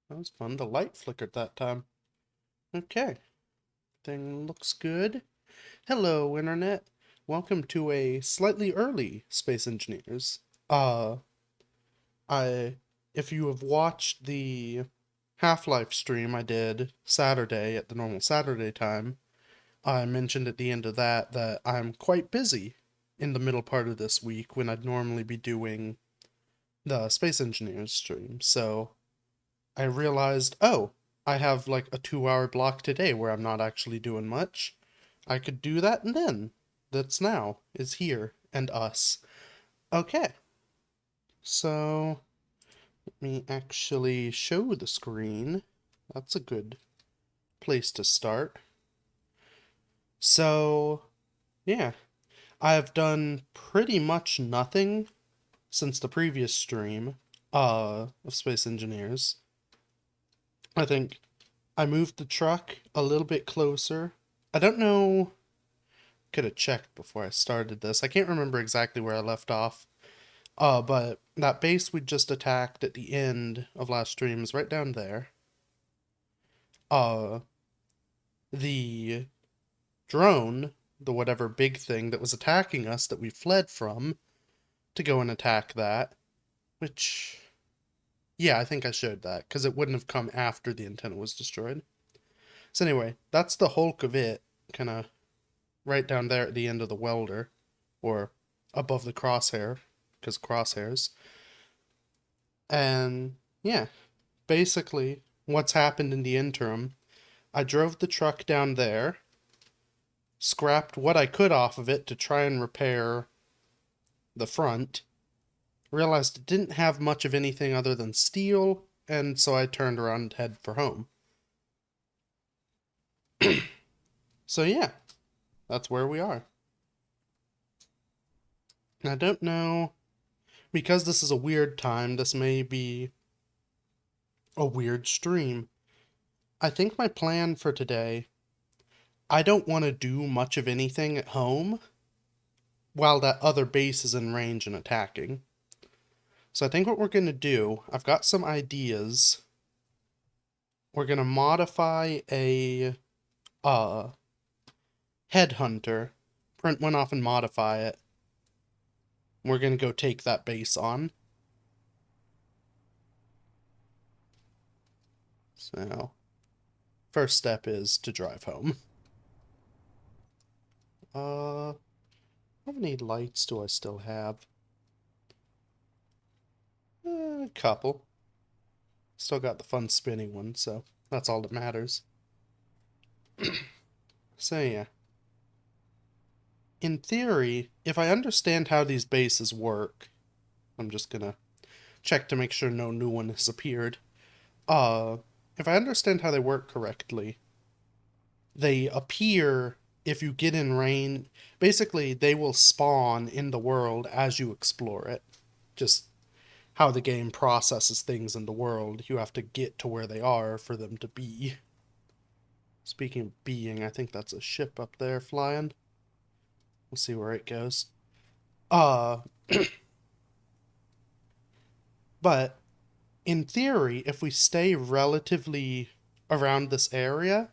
That was fun. The light flickered that time. Okay. Thing looks good. Hello, Internet. Welcome to a slightly early Space Engineers. Uh, I, if you have watched the Half-Life stream I did Saturday at the normal Saturday time, I mentioned at the end of that I'm quite busy in the middle part of this week when I'd normally be doing the Space Engineers stream. So I realized, oh, I have like a 2 hour block today where I'm not actually doing much. I could do that and then. That's now, is here, and us. Okay, so let me actually show the screen. That's a good place to start. So, yeah, I've done pretty much nothing since the previous stream of Space Engineers. I think I moved the truck a little bit closer. I don't know. Could have checked before I started this. I can't remember exactly where I left off. But that base we just attacked at the end of last stream is right down there. Uh, the drone, the whatever big thing that was attacking us that we fled from to go and attack that, which, yeah, I think I showed that because it wouldn't have come after the antenna was destroyed. So anyway, that's the hulk of it, kind of right down there at the end of the welder, or above the crosshair, because crosshairs. And yeah, basically, what's happened in the interim, I drove the truck down there, scrapped what I could off of it to try and repair the front, realized it didn't have much of anything other than steel, and so I turned around and head for home. So yeah, that's where we are. I don't know, because this is a weird time, this may be a weird stream. I think my plan for today, I don't want to do much of anything at home while that other base is in range and attacking. So I think what we're going to do, I've got some ideas. We're going to modify a uh headhunter, print one off and modify it. We're going to go take that base on. So, first step is to drive home. How many lights do I still have? A couple. Still got the fun spinning one, so that's all that matters. So yeah. In theory, if I understand how these bases work, I'm just gonna check to make sure no new one has appeared. Uh, if I understand how they work correctly, they appear if you get in rain. Basically, they will spawn in the world as you explore it. Just how the game processes things in the world. You have to get to where they are for them to be. Speaking of being, I think that's a ship up there flying. We'll see where it goes. Uh, but in theory, if we stay relatively around this area,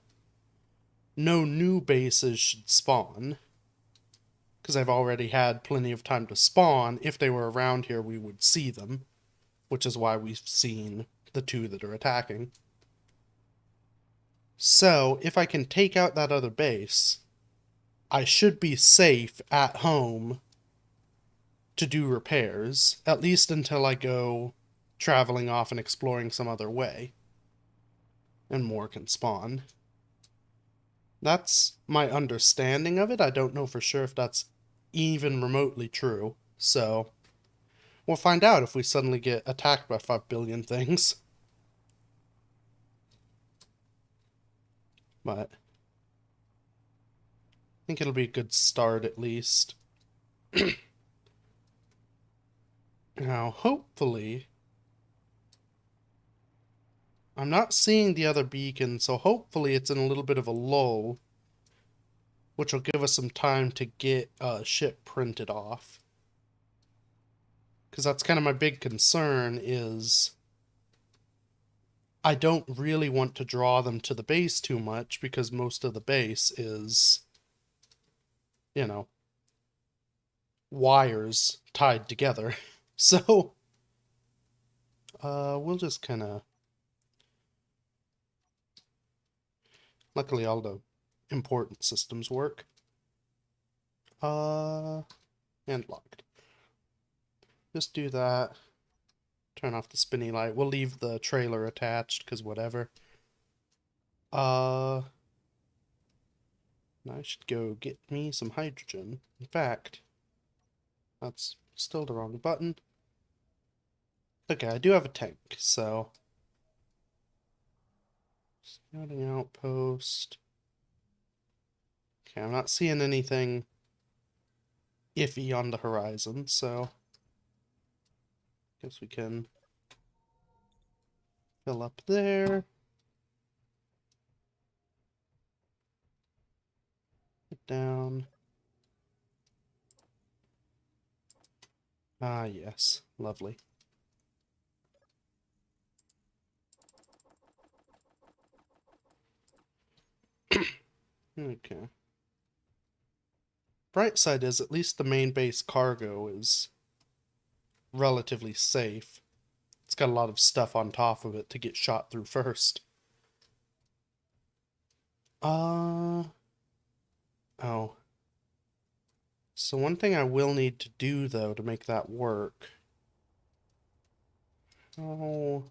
no new bases should spawn. Because I've already had plenty of time to spawn. If they were around here, we would see them, which is why we've seen the two that are attacking. So, if I can take out that other base, I should be safe at home to do repairs, at least until I go traveling off and exploring some other way, and more can spawn. That's my understanding of it. I don't know for sure if that's even remotely true, so we'll find out if we suddenly get attacked by 5 billion things. But I think it'll be a good start at least. Now, hopefully, I'm not seeing the other beacon, so hopefully it's in a little bit of a lull, which will give us some time to get ship printed off. Because that's kind of my big concern is I don't really want to draw them to the base too much because most of the base is, you know, wires tied together. So, we'll just kind of... Luckily, all the important systems work. And locked. Just do that. Turn off the spinny light. We'll leave the trailer attached, because whatever. I should go get me some hydrogen. In fact, that's still the wrong button. Okay, I do have a tank, so... Scouting outpost. Okay, I'm not seeing anything iffy on the horizon, so... Guess we can fill up there. Get down. Ah, yes. Lovely. Okay. Bright side is, at least the main base cargo is relatively safe. It's got a lot of stuff on top of it to get shot through first. Oh. So one thing I will need to do, though, to make that work... Oh...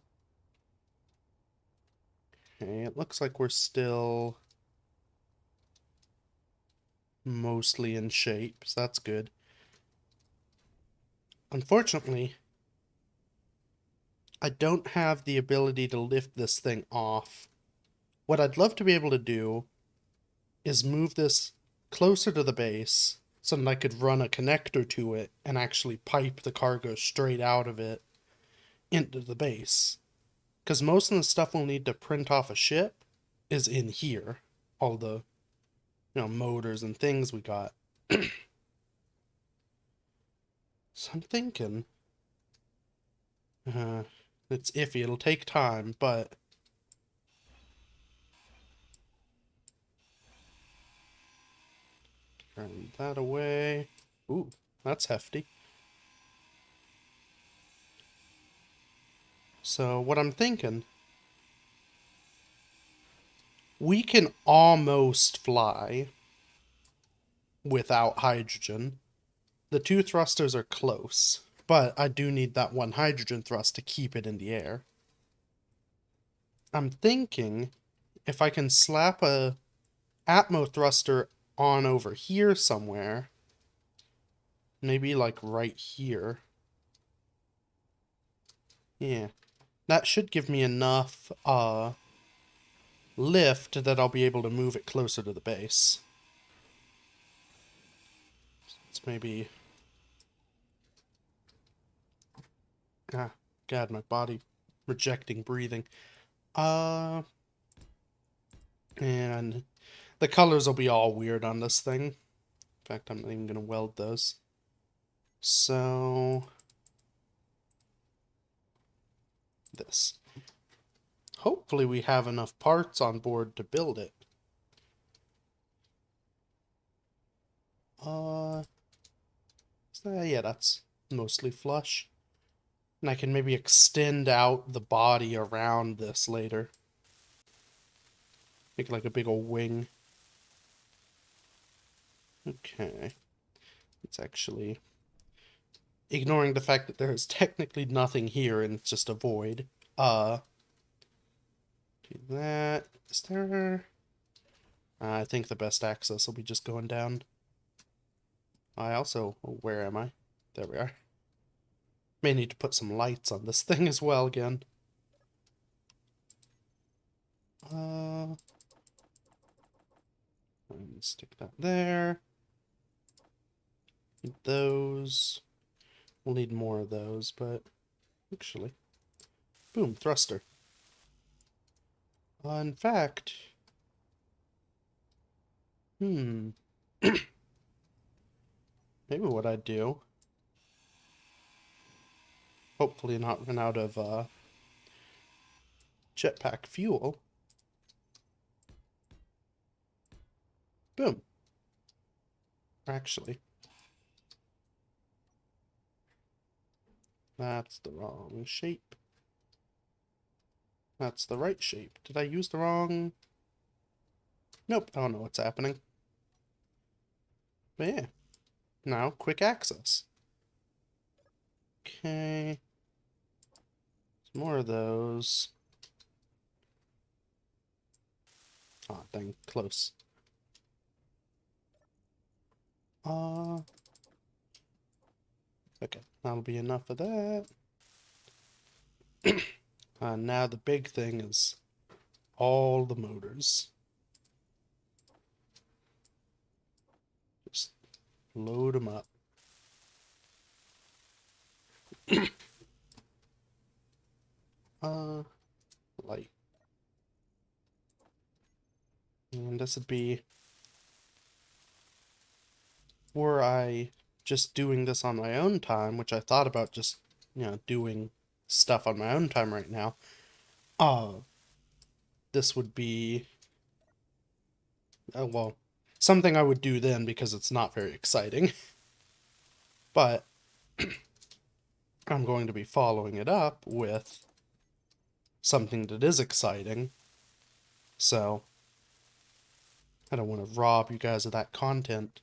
Okay, it looks like we're still mostly in shape, so that's good. Unfortunately, I don't have the ability to lift this thing off. What I'd love to be able to do is move this closer to the base so that I could run a connector to it and actually pipe the cargo straight out of it into the base. Because most of the stuff we'll need to print off a ship is in here. All the, motors and things we got. So I'm thinking... it's iffy. It'll take time, but... Turn that away. Ooh, that's hefty. So what I'm thinking... We can almost fly without hydrogen. The two thrusters are close, but I do need that one hydrogen thrust to keep it in the air. I'm thinking if I can slap a Atmo thruster on over here somewhere, maybe like right here. Yeah, that should give me enough lift that I'll be able to move it closer to the base. It's maybe... Ah, God, my body rejecting breathing. And the colors will be all weird on this thing. In fact, I'm not even going to weld those. So... this. Hopefully we have enough parts on board to build it. Yeah, that's mostly flush. And I can maybe extend out the body around this later. Make like a big old wing. Okay. It's actually... ignoring the fact that there's technically nothing here and it's just a void. Do that. Is there... I think the best access will be just going down. I also... oh, where am I? There we are. May need to put some lights on this thing as well again. Stick that there. Need those. We'll need more of those, but actually... boom, thruster. In fact... maybe what I'd do... hopefully not run out of jetpack fuel. Boom. Actually, that's the wrong shape. That's the right shape. Did I use the wrong... Nope, I don't know what's happening. But yeah, now quick access. Okay. Some more of those. Oh, dang, close. Okay, that'll be enough of that. Now the big thing is all the motors. Just load them up. Light. And this would be... Were I just doing this on my own time, which I thought about just, doing stuff on my own time right now, this would be, well, something I would do then because it's not very exciting. But I'm going to be following it up with something that is exciting. So I don't want to rob you guys of that content.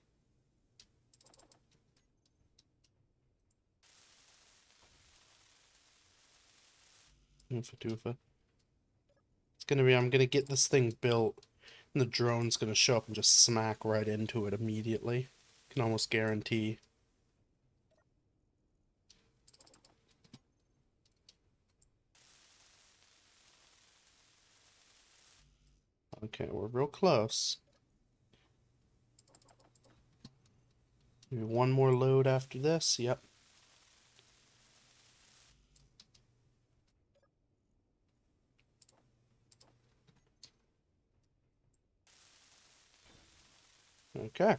Oofa doofa. It's gonna be, I'm gonna get this thing built, and the drone's gonna show up and just smack right into it immediately. Can almost guarantee. Okay, we're real close. Maybe one more load after this. Yep. Okay.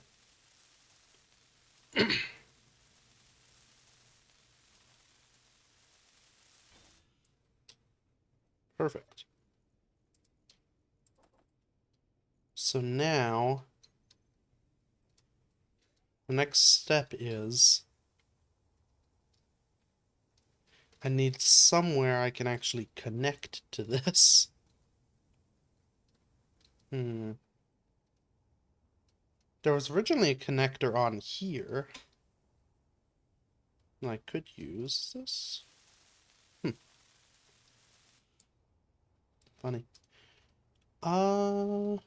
Perfect. So now, the next step is I need somewhere I can actually connect to this. There was originally a connector on here. And I could use this. Funny. Part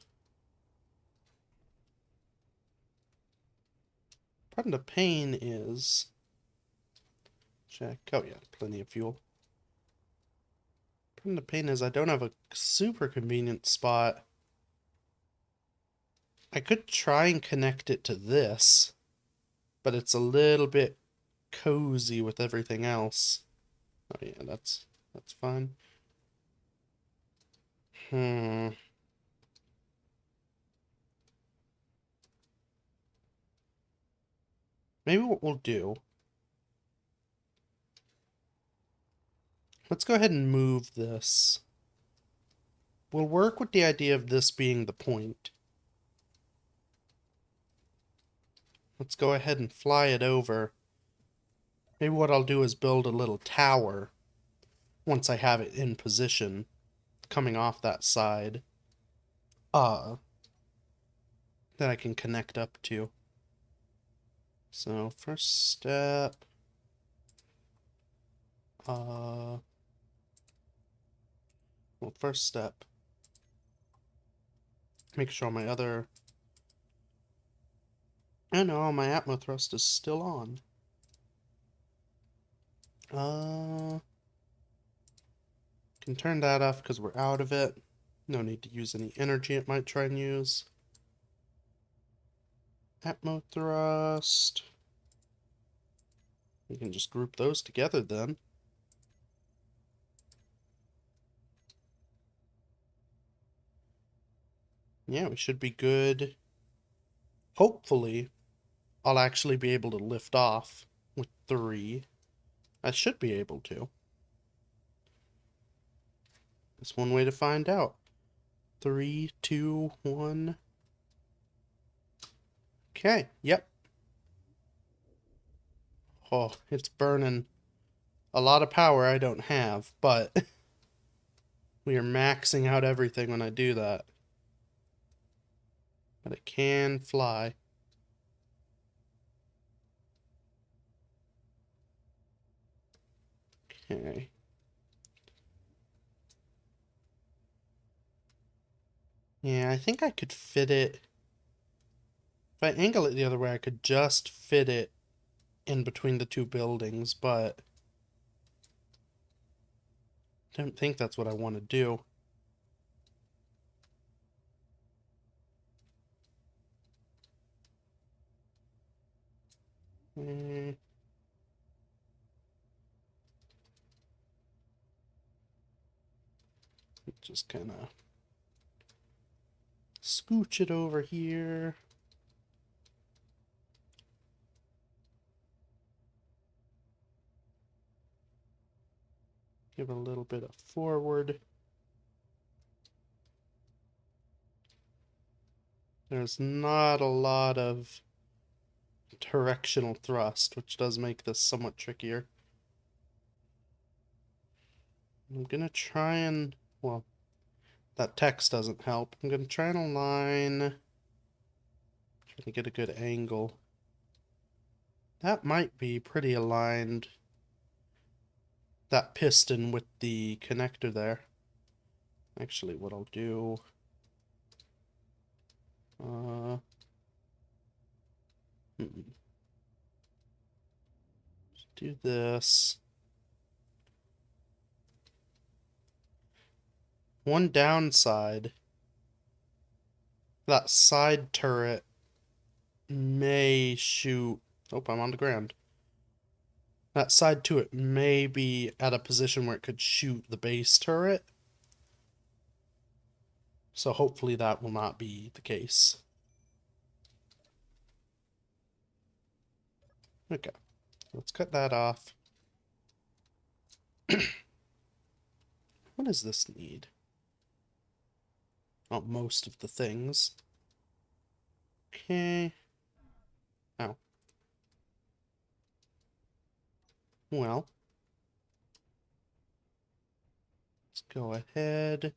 of the pain is... Check. Oh yeah, plenty of fuel. Part of the pain is I don't have a super convenient spot. I could try and connect it to this, but it's a little bit cozy with everything else. Oh yeah, that's fine. Maybe what we'll do... Let's go ahead and move this. We'll work with the idea of this being the point. Let's go ahead and fly it over. Maybe what I'll do is build a little tower once I have it in position coming off that side. That I can connect up to. So first step, well, first step, make sure my other, oh no, my Atmo thrust is still on. Can turn that off because we're out of it. No need to use any energy it might try and use. Atmo thrust. We can just group those together then. Yeah, we should be good. Hopefully, I'll actually be able to lift off with 3. I should be able to. That's one way to find out. 3, 2, 1. Okay, yep. Oh, it's burning a lot of power I don't have, but we are maxing out everything when I do that. But it can fly. Okay. Yeah, I think I could fit it. If I angle it the other way, I could just fit it in between the two buildings, but I don't think that's what I want to do. Eh, just kind of scooch it over here. Give it a little bit of forward. There's not a lot of directional thrust, which does make this somewhat trickier. I'm gonna try and, well, that text doesn't help. I'm gonna try and align, trying to get a good angle. That might be pretty aligned. That piston with the connector there. Actually, what I'll do, uh, do this. One downside, that side turret may shoot. Oh, I'm on the ground. That side to it may be at a position where it could shoot the base turret. So hopefully that will not be the case. Okay, let's cut that off. What does this need? Oh, most of the things. Okay. Oh. Well. Let's go ahead.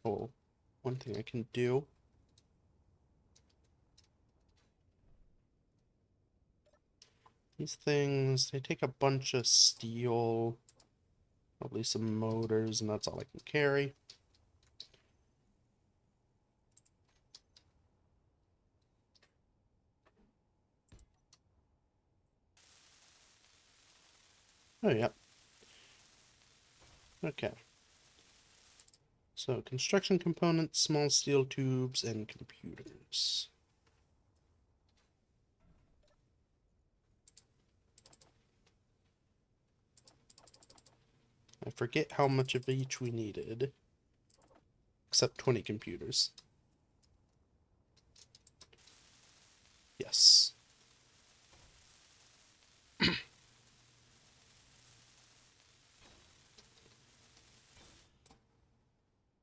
Oh, one thing I can do. These things, they take a bunch of steel, probably some motors, and that's all I can carry. Oh, yeah. Okay. So, construction components, small steel tubes, and computers. I forget how much of each we needed. Except 20 computers. Yes.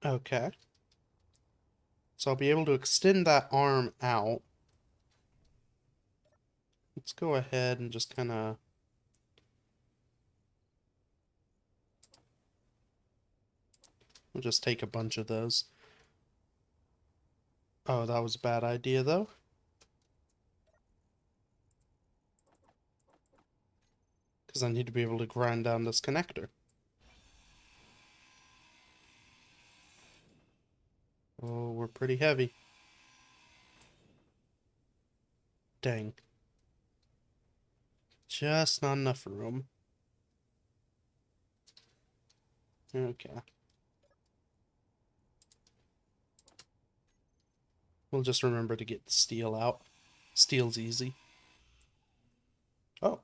Okay. So I'll be able to extend that arm out. Let's go ahead and just kind of... We'll just take a bunch of those. Oh, that was a bad idea, though. Because I need to be able to grind down this connector. Oh, we're pretty heavy. Dang. Just not enough room. Okay. We'll just remember to get the steel out. Steel's easy. Oh.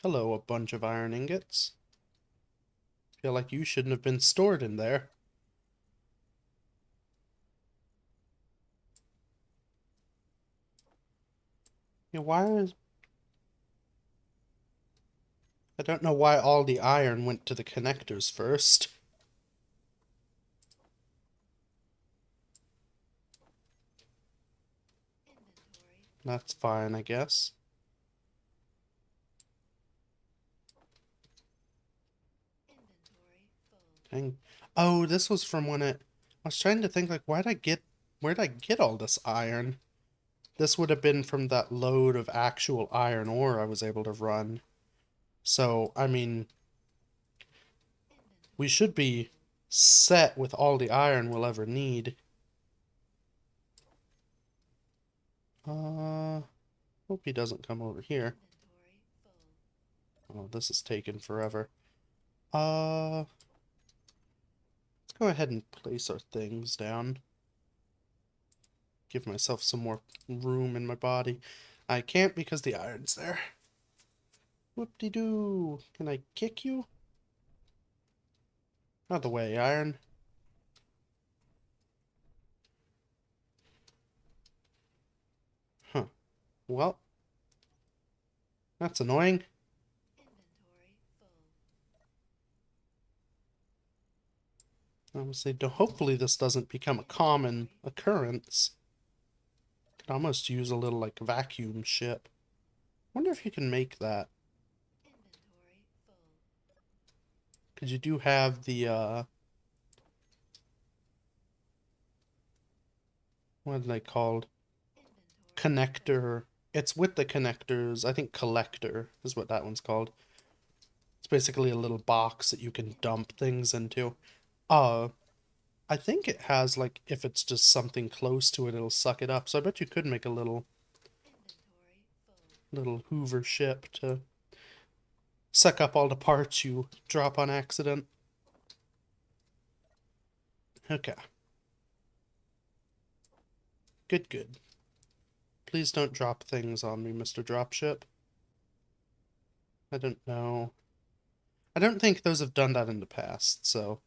Hello, a bunch of iron ingots. Feel like you shouldn't have been stored in there. Yeah, why is... I don't know why all the iron went to the connectors first. That's fine, I guess. Dang. Oh, this was from when it... I was trying to think, like, where'd I get all this iron? This would have been from that load of actual iron ore I was able to run. So, I mean, we should be set with all the iron we'll ever need. Hope he doesn't come over here. Oh, this is taking forever. Let's go ahead and place our things down. Give myself some more room in my body. I can't because the iron's there. Whoop-de-doo. Can I kick you? Out of the way, iron. Huh. Well, that's annoying. Honestly, hopefully this doesn't become a common occurrence. Could almost use a little, like, vacuum ship. Wonder if you can make that. Because you do have the, what are they called? Connector. It's with the connectors. I think collector is what that one's called. It's basically a little box that you can dump things into. I think it has, like, if it's just something close to it, it'll suck it up. So I bet you could make a little Hoover ship to suck up all the parts you drop on accident. Okay. Good, good. Please don't drop things on me, Mr. Dropship. I don't know. I don't think those have done that in the past, so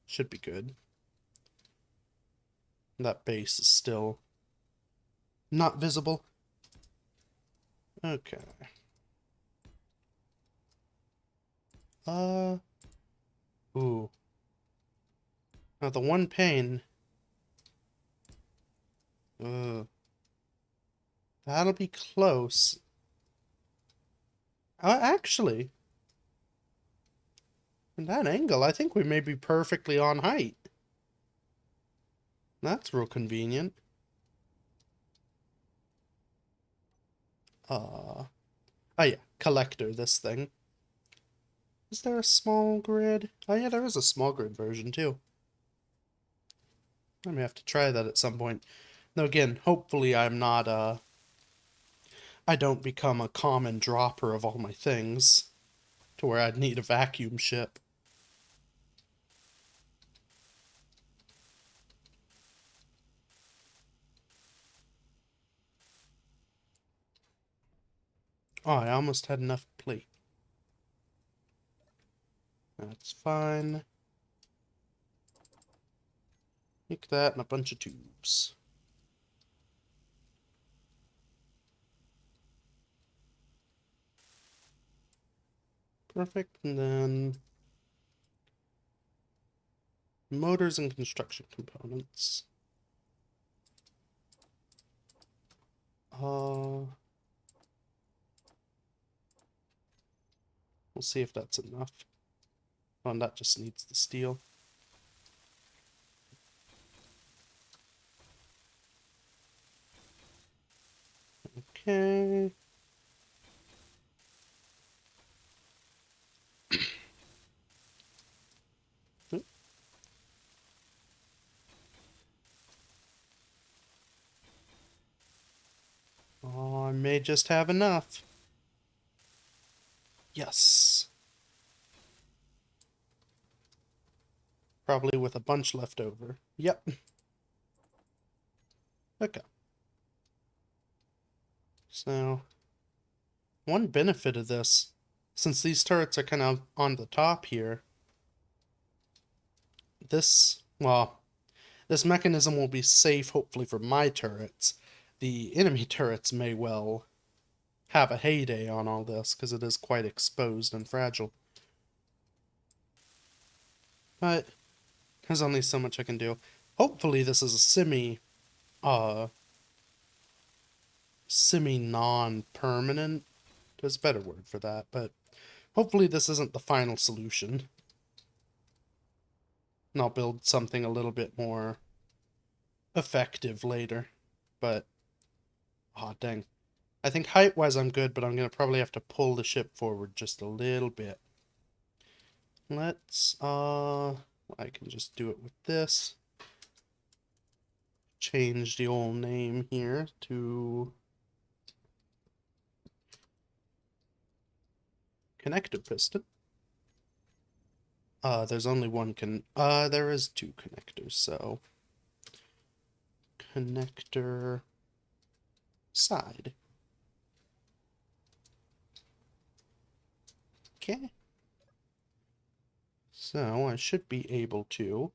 should be good. That base is still not visible. Okay. Ooh. Now the one pain. That'll be close. Actually, in that angle, I think we may be perfectly on height. That's real convenient. Oh yeah, collector, this thing. Is there a small grid? Oh yeah, there is a small grid version too. I may have to try that at some point. Now again, hopefully I'm not, I don't become a common dropper of all my things to where I'd need a vacuum ship. Oh, I almost had enough plate. That's fine. Make that and a bunch of tubes. Perfect, and then motors and construction components. We'll see if that's enough. Oh, and that just needs the steel. Okay. Oh, I may just have enough. Yes. Probably with a bunch left over. Yep. Okay. So, one benefit of this, since these turrets are kind of on the top here, well, this mechanism will be safe, hopefully, for my turrets. The enemy turrets may well have a heyday on all this, because it is quite exposed and fragile. But there's only so much I can do. Hopefully this is a semi non-permanent. There's a better word for that, but hopefully this isn't the final solution. And I'll build something a little bit more effective later. But, oh dang. I think height-wise I'm good, but I'm going to probably have to pull the ship forward just a little bit. Let's, I can just do it with this. Change the old name here to connector piston. There's only one there is two connectors, so connector side. Okay. So I should be able to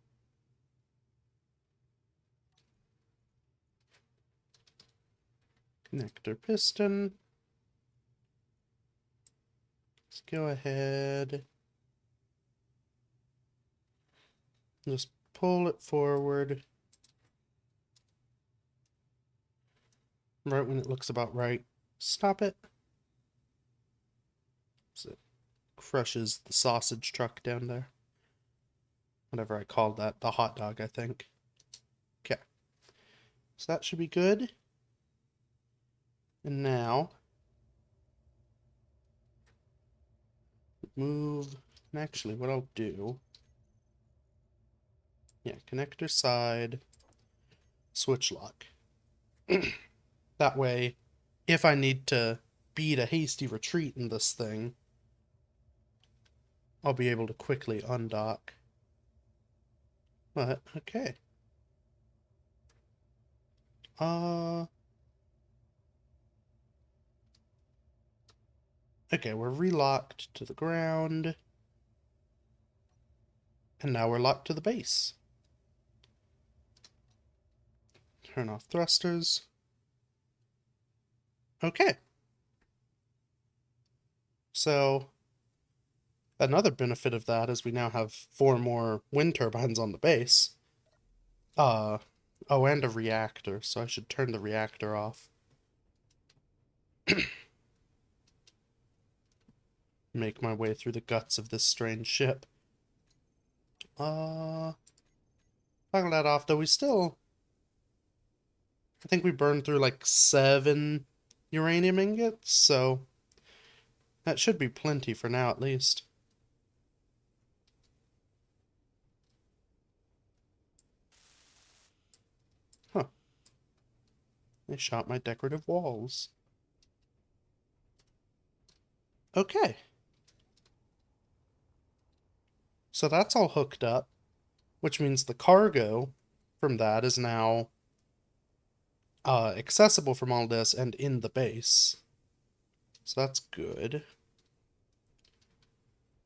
connector piston. Let's go ahead. Just pull it forward. Right when it looks about right. Stop it. So it crushes the sausage truck down there. Whatever I called that. The hot dog, I think. Okay. So that should be good. And now move. And actually, what I'll do. Yeah, connector side. Switch lock. That way, if I need to beat a hasty retreat in this thing, I'll be able to quickly undock. But, okay. Okay, we're relocked to the ground. And now we're locked to the base. Turn off thrusters. Okay. So, another benefit of that is we now have 4 more wind turbines on the base. Oh, and a reactor, so I should turn the reactor off. Make my way through the guts of this strange ship. Toggle that off, though we still... I think we burned through like 7 uranium ingots, so that should be plenty for now at least. Huh. They shot my decorative walls. Okay. So that's all hooked up, which means the cargo from that is now accessible from all this and in the base. So that's good.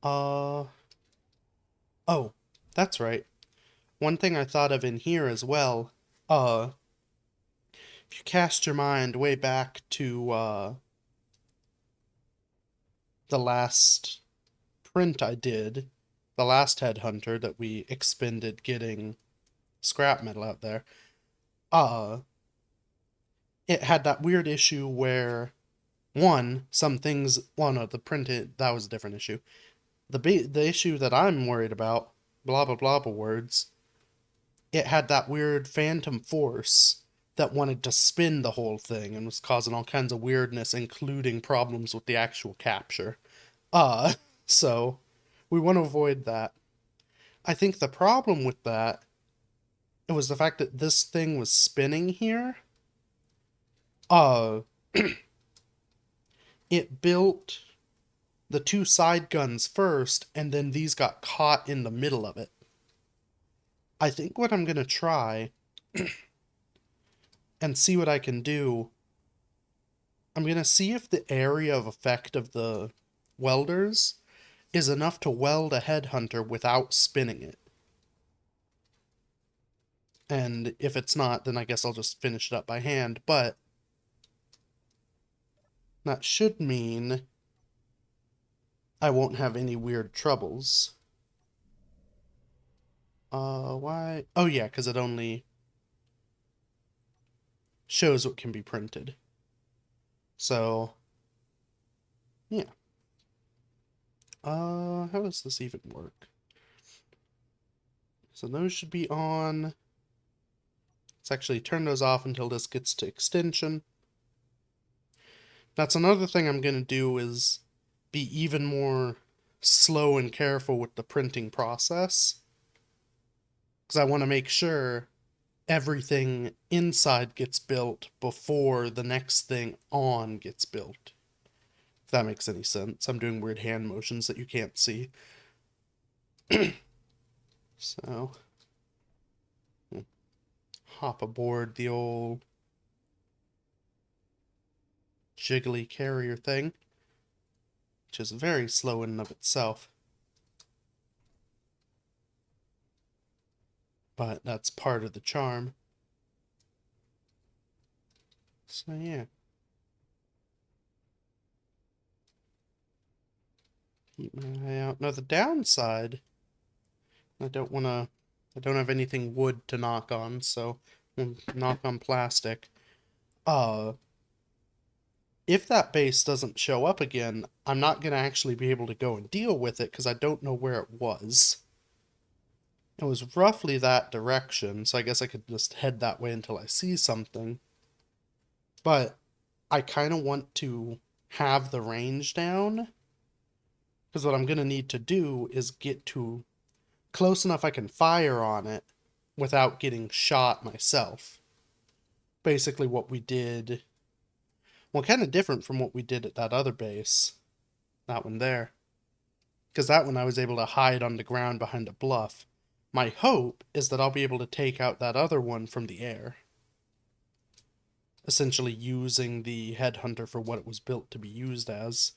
Oh, that's right. One thing I thought of in here as well, if you cast your mind way back to the last print I did, the last headhunter that we expended getting scrap metal out there, it had that weird issue where, one, some things, well, no, the printed, that was a different issue. The issue that I'm worried about, blah, blah, blah, blah words, it had that weird phantom force that wanted to spin the whole thing and was causing all kinds of weirdness, including problems with the actual capture. Uh, so we want to avoid that. I think the problem with that, it was the fact that this thing was spinning here. It built the 2 side guns first, and then these got caught in the middle of it. I think what I'm going to try and see what I can do, I'm going to see if the area of effect of the welders is enough to weld a headhunter without spinning it. And if it's not, then I guess I'll just finish it up by hand, but That should mean I won't have any weird troubles. Why? Oh yeah, because it only shows what can be printed. So, yeah. How does this even work? So those should be on. Let's actually turn those off until this gets to extension. That's another thing I'm going to do is be even more slow and careful with the printing process. Because I want to make sure everything inside gets built before the next thing on gets built. If that makes any sense. I'm doing weird hand motions that you can't see. So, hop aboard the old jiggly carrier thing, which is very slow in and of itself. But that's part of the charm. So yeah. Keep my eye out. Now the downside, I don't have anything wood to knock on, so we'll knock on plastic. Uh, if that base doesn't show up again, I'm not going to actually be able to go and deal with it because I don't know where it was. It was roughly that direction, so I guess I could just head that way until I see something. But I kind of want to have the range down, because what I'm going to need to do is get to close enough I can fire on it without getting shot myself. Basically what we did, well, kind of different from what we did at that other base, that one there. Because that one I was able to hide on the ground behind a bluff. My hope is that I'll be able to take out that other one from the air. Essentially using the headhunter for what it was built to be used as.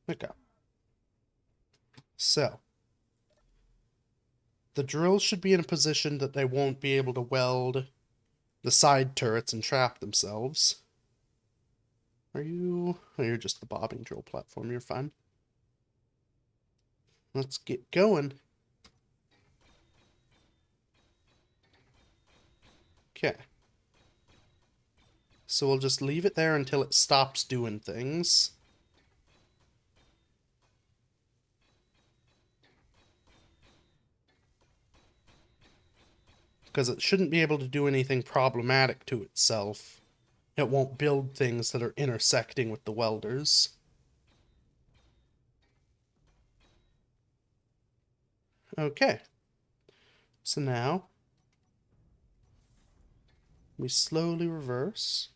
Okay. So, the drills should be in a position that they won't be able to weld the side turrets and trap themselves. Are you... Oh, you're just the bobbing drill platform. You're fine. Let's get going. Okay. So we'll just leave it there until it stops doing things. Because it shouldn't be able to do anything problematic to itself. It won't build things that are intersecting with the welders. Okay. So now, we slowly reverse.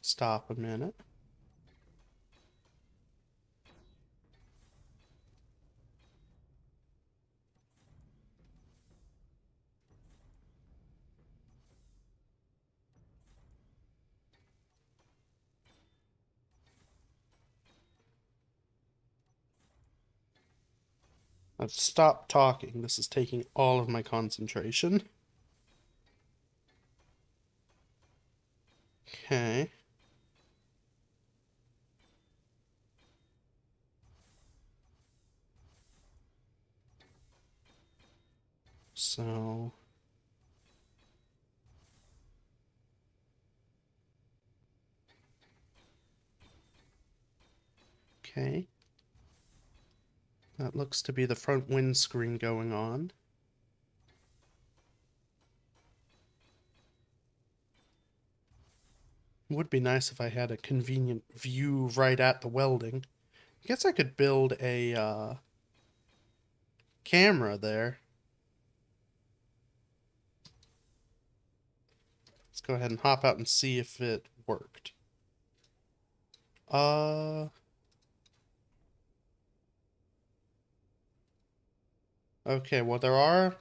Stop a minute. I've stopped talking. This is taking all of my concentration. Okay. So... Okay. That looks to be the front windscreen going on. It would be nice if I had a convenient view right at the welding. I guess I could build a camera there. Let's go ahead and hop out and see if it worked. Okay, well there are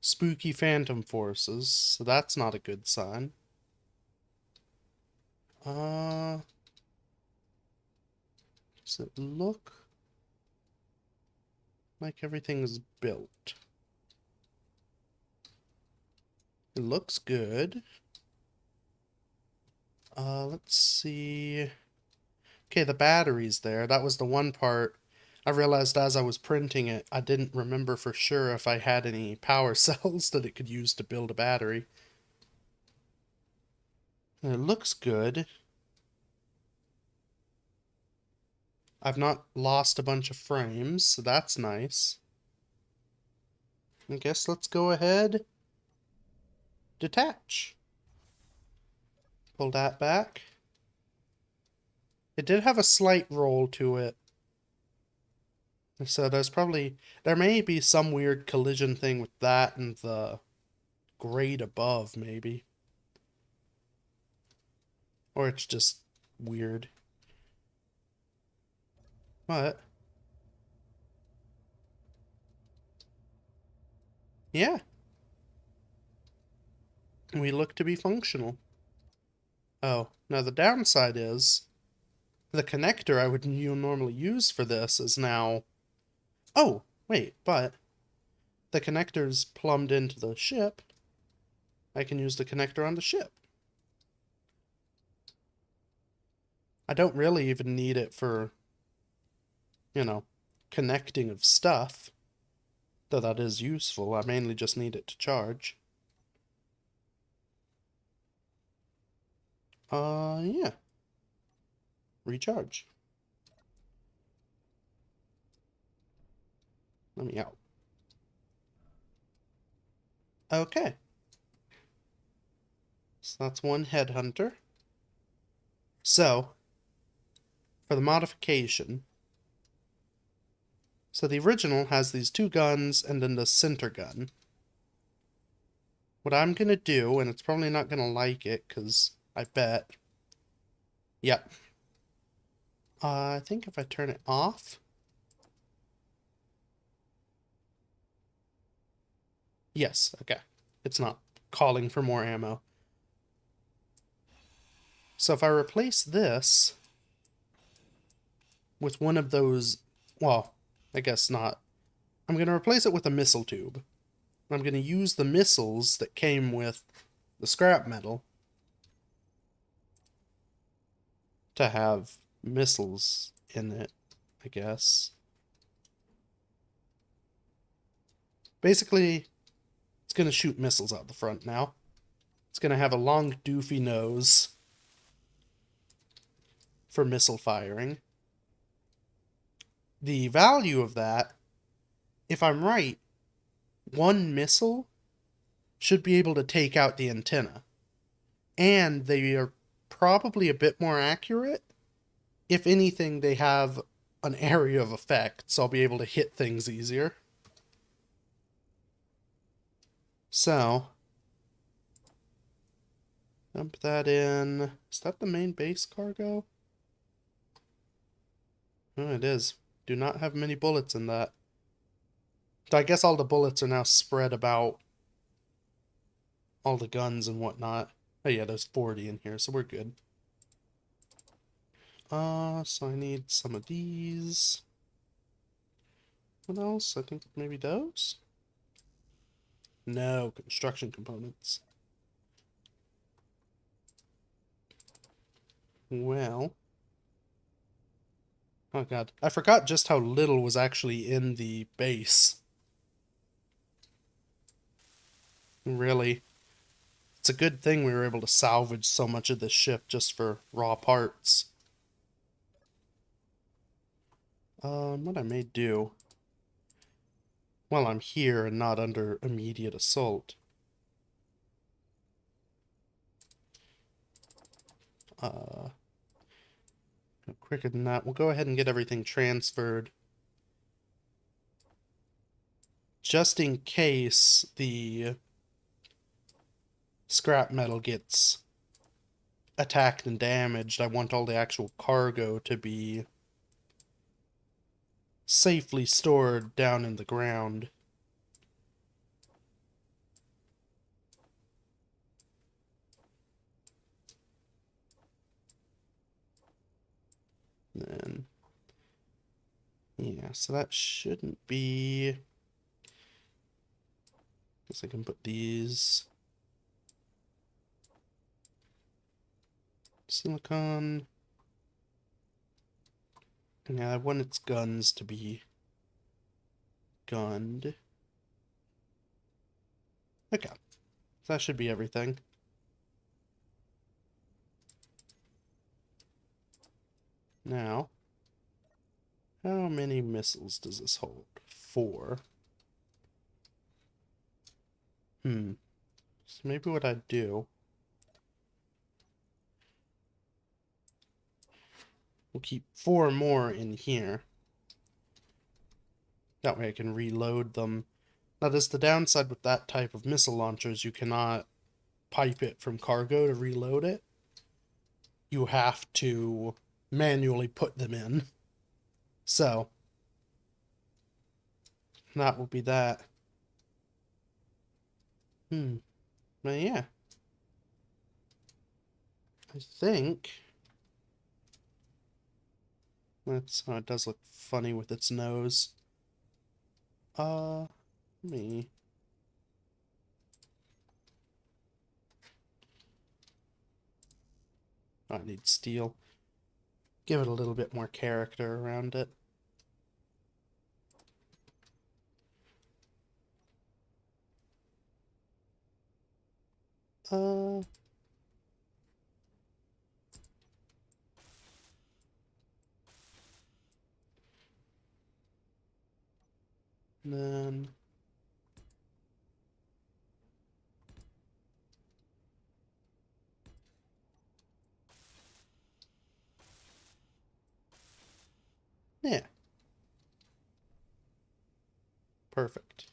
spooky phantom forces, so that's not a good sign. Does it look like everything's built? It looks good. Let's see. Okay, the battery's there. That was the one part. I realized as I was printing it, I didn't remember for sure if I had any power cells that it could use to build a battery. And it looks good. I've not lost a bunch of frames, so that's nice. I guess let's go ahead. Detach. Pull that back. It did have a slight roll to it. So there may be some weird collision thing with that and the grade above, maybe. Or it's just weird. What? Yeah, we look to be functional. Oh, now the downside is the connector I would normally use for this is now... Oh, wait, but the connector's plumbed into the ship. I can use the connector on the ship. I don't really even need it for, you know, connecting of stuff. Though that is useful, I mainly just need it to charge. Yeah. Recharge. Let me out. Okay. So that's one headhunter. So, for the modification, so the original has these two guns and then the center gun. What I'm gonna do, and it's probably not gonna like it, because I bet... Yep. I think if I turn it off... Yes, okay. It's not calling for more ammo. So if I replace this with one of those... Well, I guess not. I'm going to replace it with a missile tube. I'm going to use the missiles that came with the scrap metal to have missiles in it, I guess. Basically, it's going to shoot missiles out the front now. It's going to have a long, doofy nose for missile firing. The value of that, if I'm right, one missile should be able to take out the antenna. And they are probably a bit more accurate. If anything, they have an area of effect, so I'll be able to hit things easier. So, dump that in. Is that the main base cargo? Oh, it is. Do not have many bullets in that. So I guess all the bullets are now spread about all the guns and whatnot. Oh yeah, there's 40 in here, so we're good. So I need some of these. What else? I think maybe those? No, construction components. Well... Oh god, I forgot just how little was actually in the base. Really. It's a good thing we were able to salvage so much of this ship just for raw parts. What I may do while I'm here and not under immediate assault. Quicker than that, we'll go ahead and get everything transferred. Just in case the scrap metal gets attacked and damaged, I want all the actual cargo to be safely stored down in the ground. Then, yeah, so that shouldn't be... Guess I can put these Silicon. Yeah, I want its guns to be gunned. Okay. So that should be everything. Now, how many missiles does this hold? 4. So maybe what I'd do... We'll keep 4 more in here. That way I can reload them. Now, there's the downside with that type of missile launchers. You cannot pipe it from cargo to reload it. You have to manually put them in. So, that will be that. But yeah. I think... That's... Oh, it does look funny with its nose. Me... I need steel. Give it a little bit more character around it. Then... Yeah. Perfect.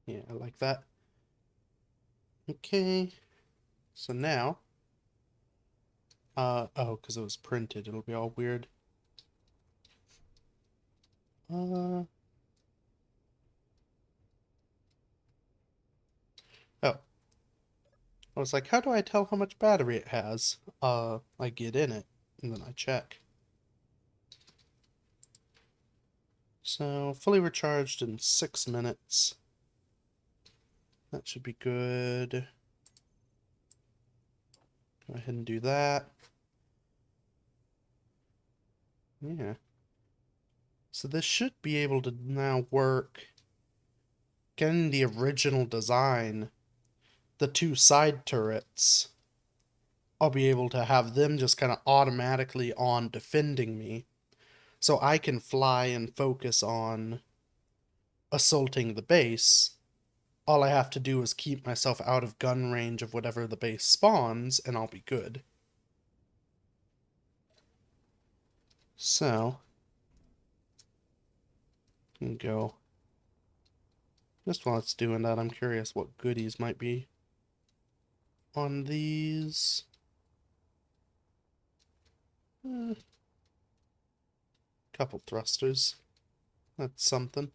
Yeah, I like that. Okay. So now... oh, because it was printed. It'll be all weird. Oh. I was like, how do I tell how much battery it has? I get in it, and then I check. So, fully recharged in 6 minutes. That should be good. Go ahead and do that. Yeah. So this should be able to now work. Getting the original design, the 2 side turrets, I'll be able to have them just kind of automatically on defending me. So I can fly and focus on assaulting the base. All I have to do is keep myself out of gun range of whatever the base spawns, and I'll be good. So, can go. Just while it's doing that, I'm curious what goodies might be on these. Couple thrusters. That's something.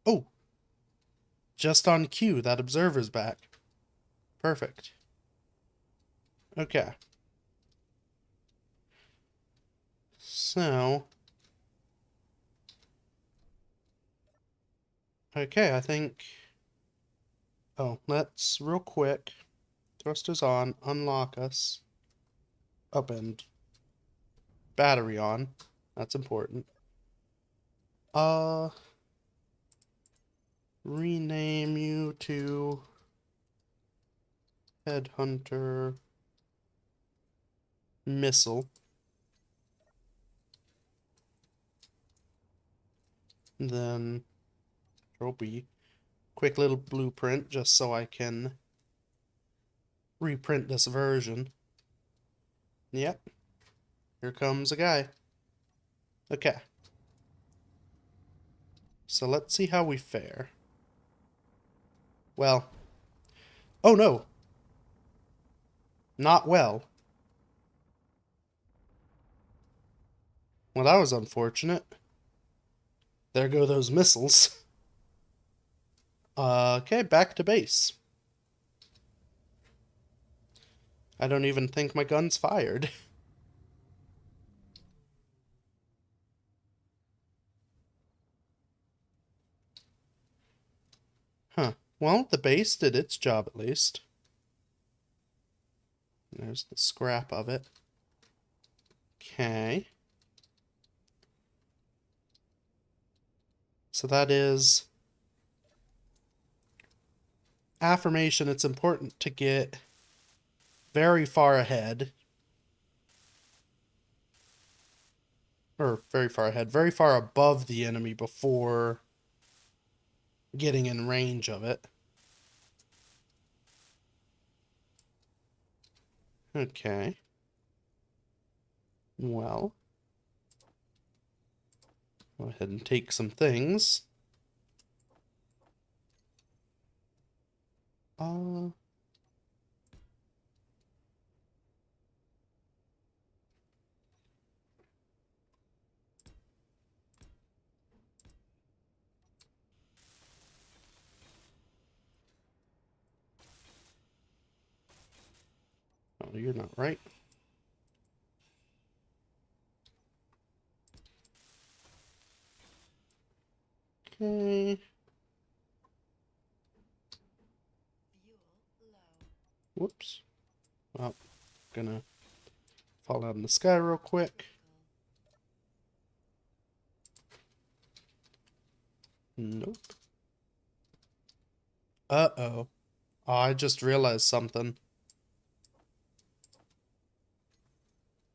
Oh! Just on cue, that observer's back. Perfect. Okay. So... Okay, I think... Oh, let's, real quick, thrusters on, unlock us. Up and battery on. That's important. Rename you to Headhunter Missile. Then Control B. Quick little blueprint just so I can reprint this version. Yep. Here comes a guy. Okay. So let's see how we fare. Well. Oh no! Not well. Well, that was unfortunate. There go those missiles. Okay, back to base. I don't even think my gun's fired. Well, the base did its job at least. There's the scrap of it. Okay. So that is affirmation. It's important to get very far ahead. Or very far ahead. Very far above the enemy before getting in range of it. Okay. Well. Go ahead and take some things. Uh... Oh, you're not right. Okay. Whoops. Well, gonna fall out in the sky real quick. Nope. Uh-oh. Oh, I just realized something.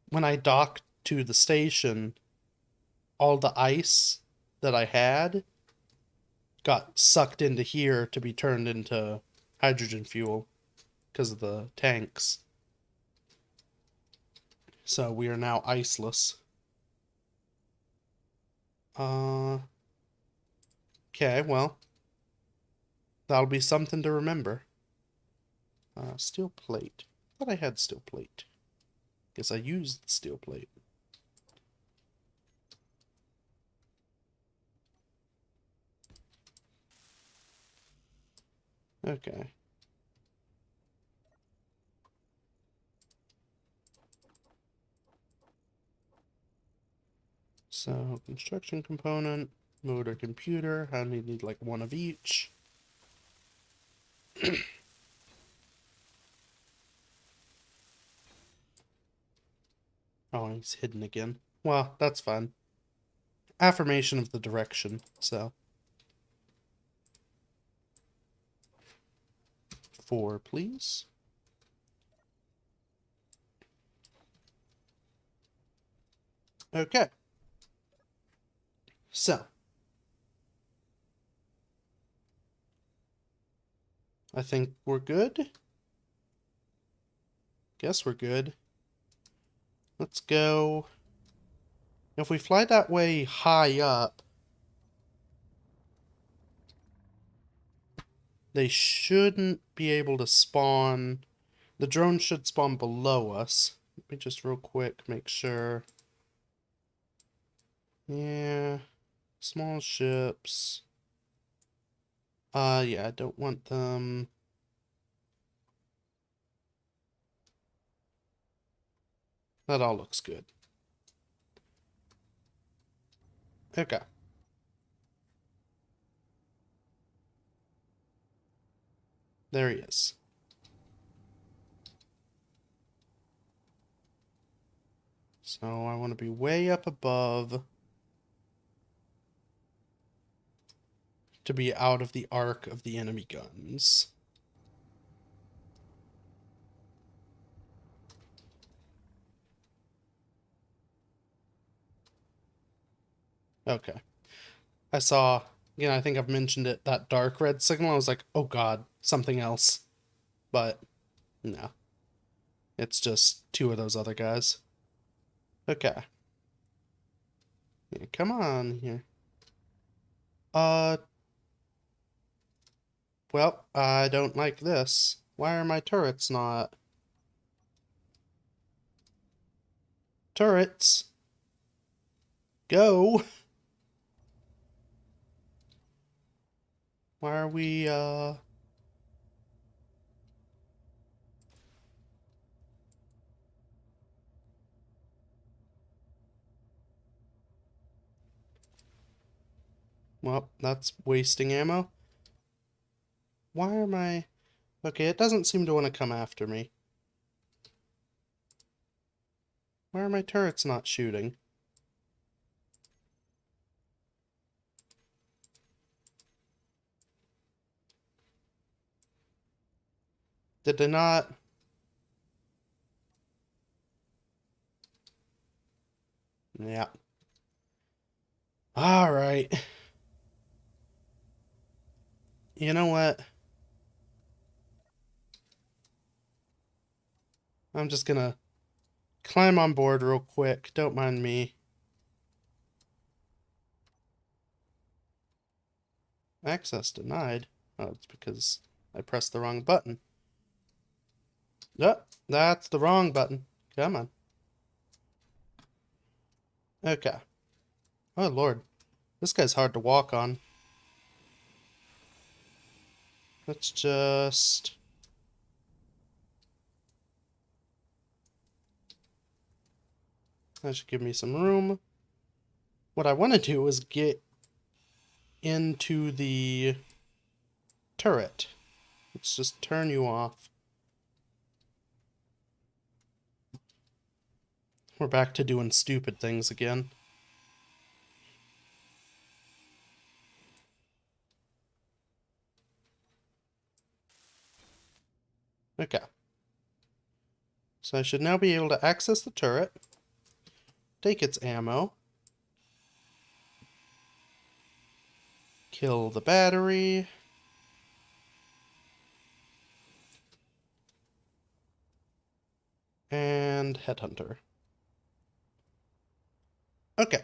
When I docked to the station, all the ice that I had got sucked into here to be turned into hydrogen fuel because of the tanks. So we are now iceless. Okay, well, that'll be something to remember. Steel plate. I thought I had steel plate. Guess I used the steel plate. Okay. So, construction component, motor computer, I need like one of each. Oh, he's hidden again. Well, that's fine. Affirmation of the direction, so. 4, please. Okay. So. I think we're good. Guess we're good. Let's go. If we fly that way high up, they shouldn't be able to spawn. The drone should spawn below us. Let me just real quick make sure. Yeah. Small ships. Yeah, I don't want them. That all looks good. Okay. There he is. So I want to be way up above to be out of the arc of the enemy guns. Okay. I saw, I think I've mentioned it, that dark red signal. I was like, oh god, something else. But, no. It's just two of those other guys. Okay. Yeah, come on here. Uh, well, I don't like this. Why are my turrets not... Turrets! Go! Why are we, Well, that's wasting ammo. Why am I... Okay, it doesn't seem to want to come after me. Why are my turrets not shooting? Did they not... Yeah. Alright. You know what? I'm just gonna climb on board real quick. Don't mind me. Access denied. Oh, it's because I pressed the wrong button. Yep, that's the wrong button. Come on. Okay. Oh, Lord. This guy's hard to walk on. Let's just... That should give me some room. What I want to do is get into the turret. Let's just turn you off. We're back to doing stupid things again. Okay. So I should now be able to access the turret, take its ammo, kill the battery, and Headhunter. Okay.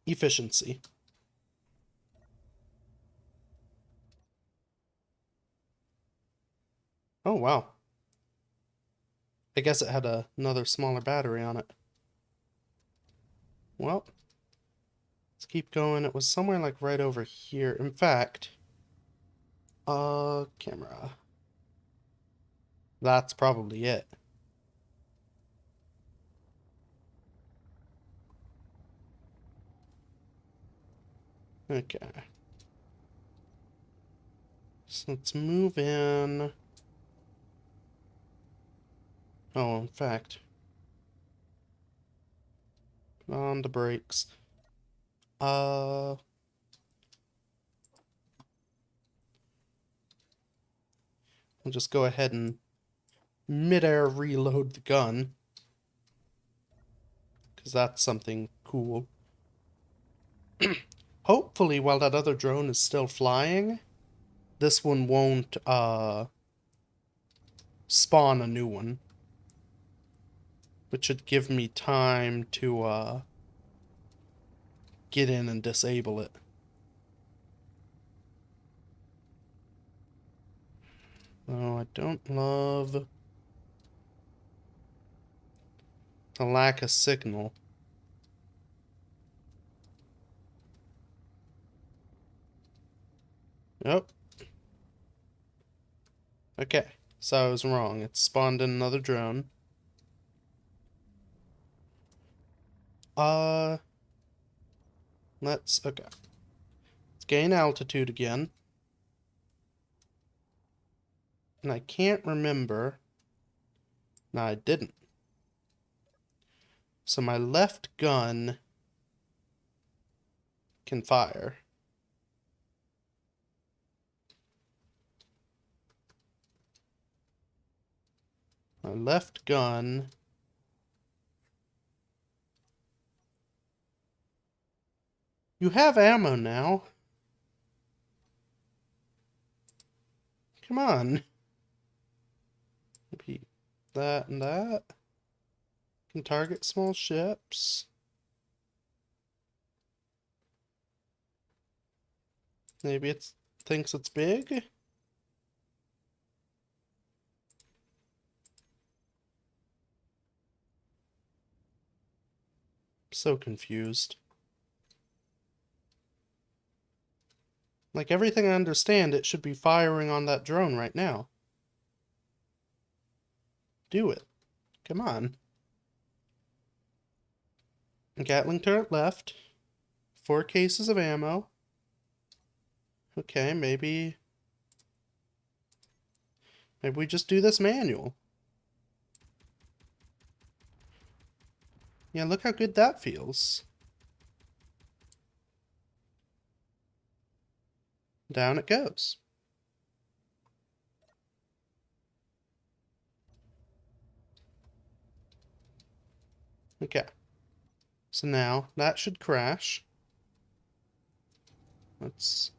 Efficiency. Oh, wow. I guess it had another smaller battery on it. Well, let's keep going. It was somewhere like right over here. In fact, camera. That's probably it. Okay. So let's move in. Oh, in fact, put on the brakes. I'll just go ahead and mid-air reload the gun, because that's something cool. Hopefully, while that other drone is still flying, this one won't, spawn a new one. Which should give me time to, get in and disable it. Oh, I don't love the lack of signal. Yep. Okay, so I was wrong. It spawned in another drone. Okay. Let's gain altitude again. And I can't remember. No, I didn't. So my left gun can fire. My left gun... You have ammo now. Come on. Maybe that and that. Can target small ships. Maybe it thinks it's big. So confused. Like, everything I understand, it should be firing on that drone right now. Do it. Come on. Gatling turret left. 4 cases of ammo. Okay, maybe Maybe we just do this manual. Yeah, look how good that feels. Down it goes. Okay. So now that should crash. Let's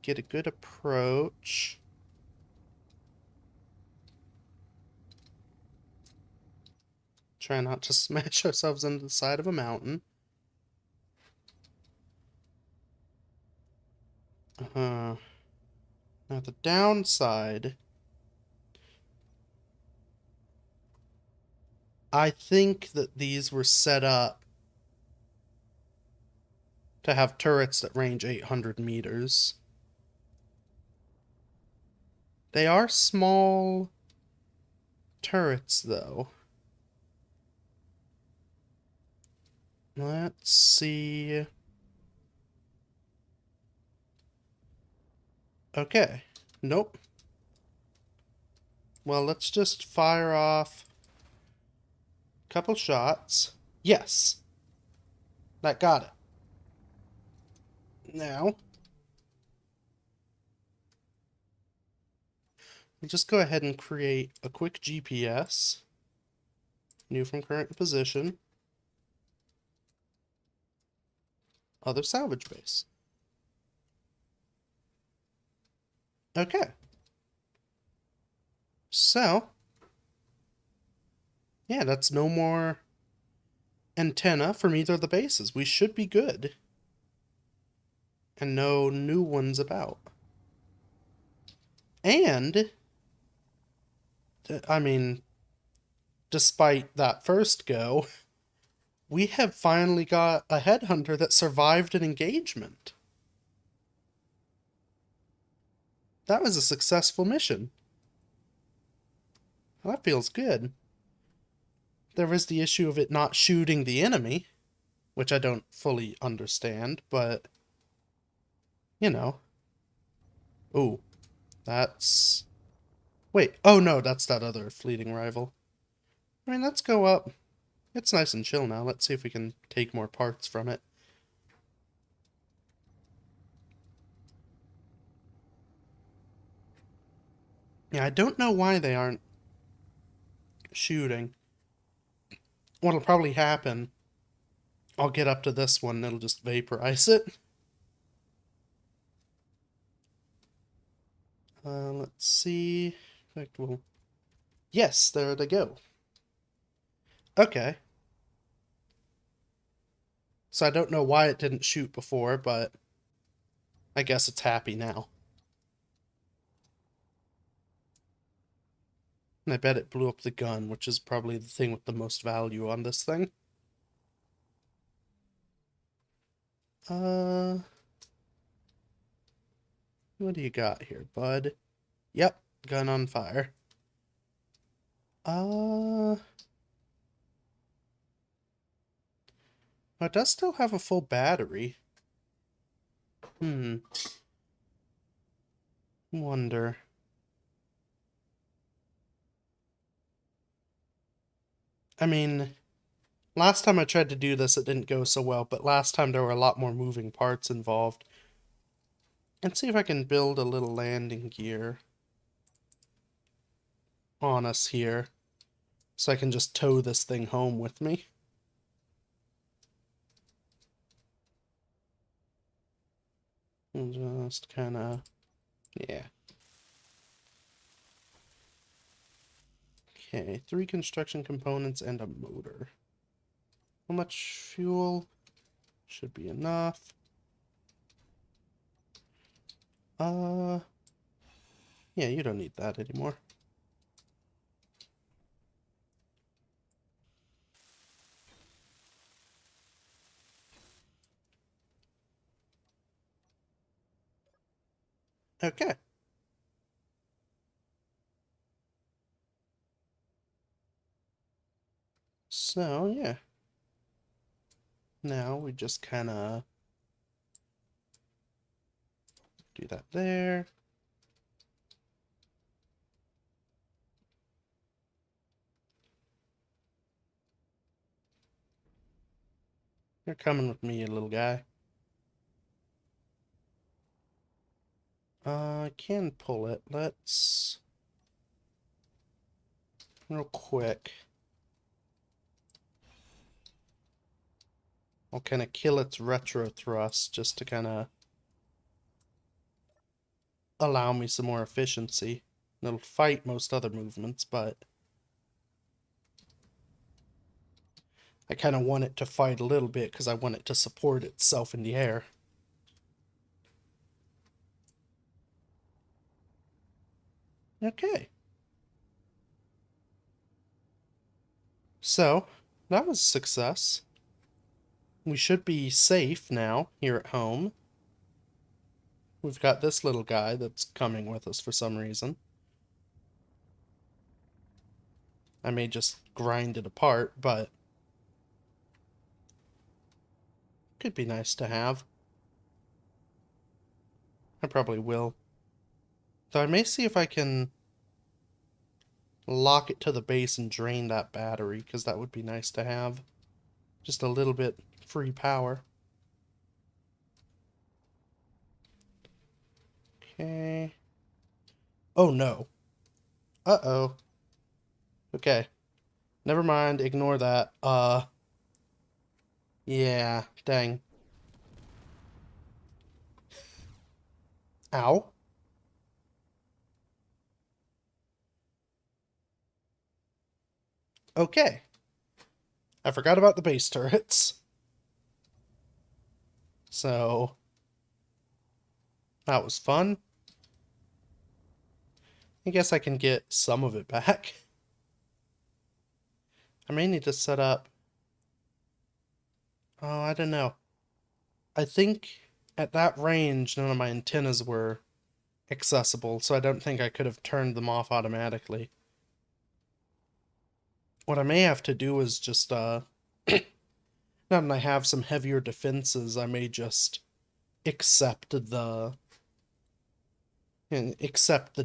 get a good approach. Try not to smash ourselves into the side of a mountain. Now the downside, I think that these were set up to have turrets that range 800 meters. They are small turrets, though. Let's see. Okay. Nope. Well, let's just fire off a couple shots. Yes. That got it. Now, we'll just go ahead and create a quick GPS. New from current position. Other salvage base. Okay. So, yeah, that's no more antenna from either of the bases. We should be good. And no new ones about. And, I mean, despite that first go, we have finally got a headhunter that survived an engagement. That was a successful mission. Well, that feels good. There was the issue of it not shooting the enemy, which I don't fully understand, but, you know. Ooh, that's... Wait, oh no, that's that other fleeting rival. I mean, let's go up. It's nice and chill now. Let's see if we can take more parts from it. Yeah, I don't know why they aren't shooting. What'll probably happen, I'll get up to this one and it'll just vaporize it. Let's see. In fact, we'll... Yes, there they go. Okay. So I don't know why it didn't shoot before, but I guess it's happy now. And I bet it blew up the gun, which is probably the thing with the most value on this thing. What do you got here, bud? Yep, gun on fire. It does still have a full battery. Wonder. I mean, last time I tried to do this, it didn't go so well, but last time there were a lot more moving parts involved. Let's see if I can build a little landing gear on us here, so I can just tow this thing home with me. And just kind of, yeah. Okay, 3 construction components and a motor. How much fuel? Should be enough. Yeah, you don't need that anymore. Okay. So, yeah. Now we just kind of do that there. You're coming with me, you little guy. I can pull it. Let's... Real quick. I'll kind of kill its retro thrust just to kind of allow me some more efficiency. It'll fight most other movements, but I kind of want it to fight a little bit because I want it to support itself in the air. Okay. So, that was a success. We should be safe now here at home. We've got this little guy that's coming with us for some reason. I may just grind it apart, but could be nice to have. I probably will. Though I may see if I can lock it to the base and drain that battery, because that would be nice to have. Just a little bit free power. Okay. Oh no. Uh-oh. Okay. Never mind, ignore that. Yeah, dang. Ow. Okay. I forgot about the base turrets. So, that was fun. I guess I can get some of it back. I may need to set up... Oh, I don't know. I think at that range, none of my antennas were accessible, so I don't think I could have turned them off automatically. What I may have to do is just, now that I have some heavier defenses, I may just accept the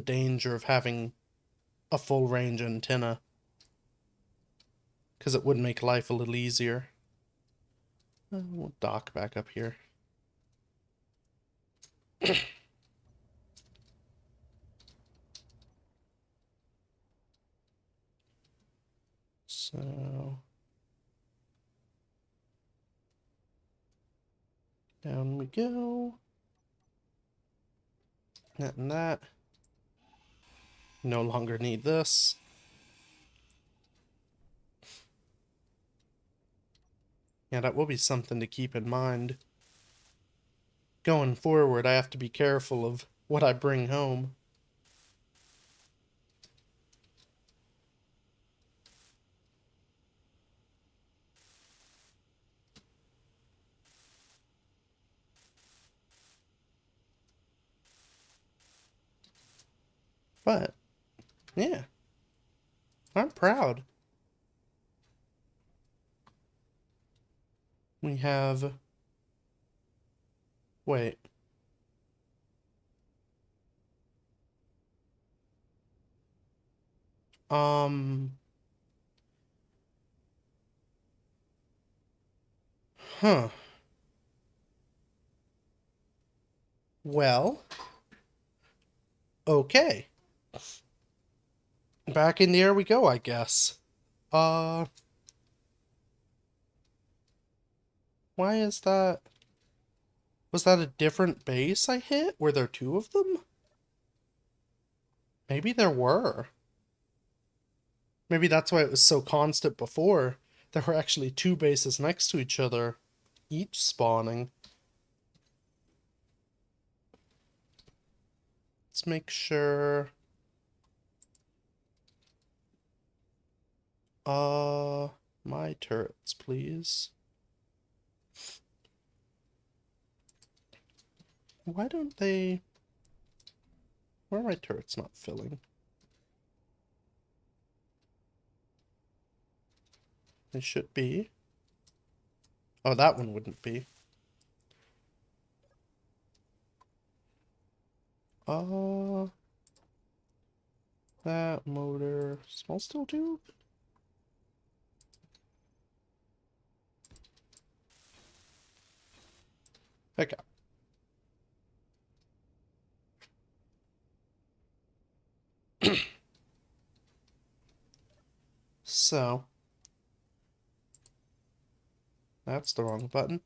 danger of having a full range antenna, because it would make life a little easier. We'll dock back up here. So down we go. That and that. No longer need this. Yeah, that will be something to keep in mind. Going forward, I have to be careful of what I bring home. But, yeah, I'm proud. We have... Wait. Um... Huh. Well... Okay. Back in the air we go, I guess. Why is that? Was that a different base I hit? Were there two of them? Maybe there were. Maybe that's why it was so constant before. There were actually two bases next to each other, each spawning. Let's make sure... my turrets, please. Why don't they... Why are my turrets not filling? They should be. Oh, that one wouldn't be. That motor... Small steel tube? Okay. So, that's the wrong button.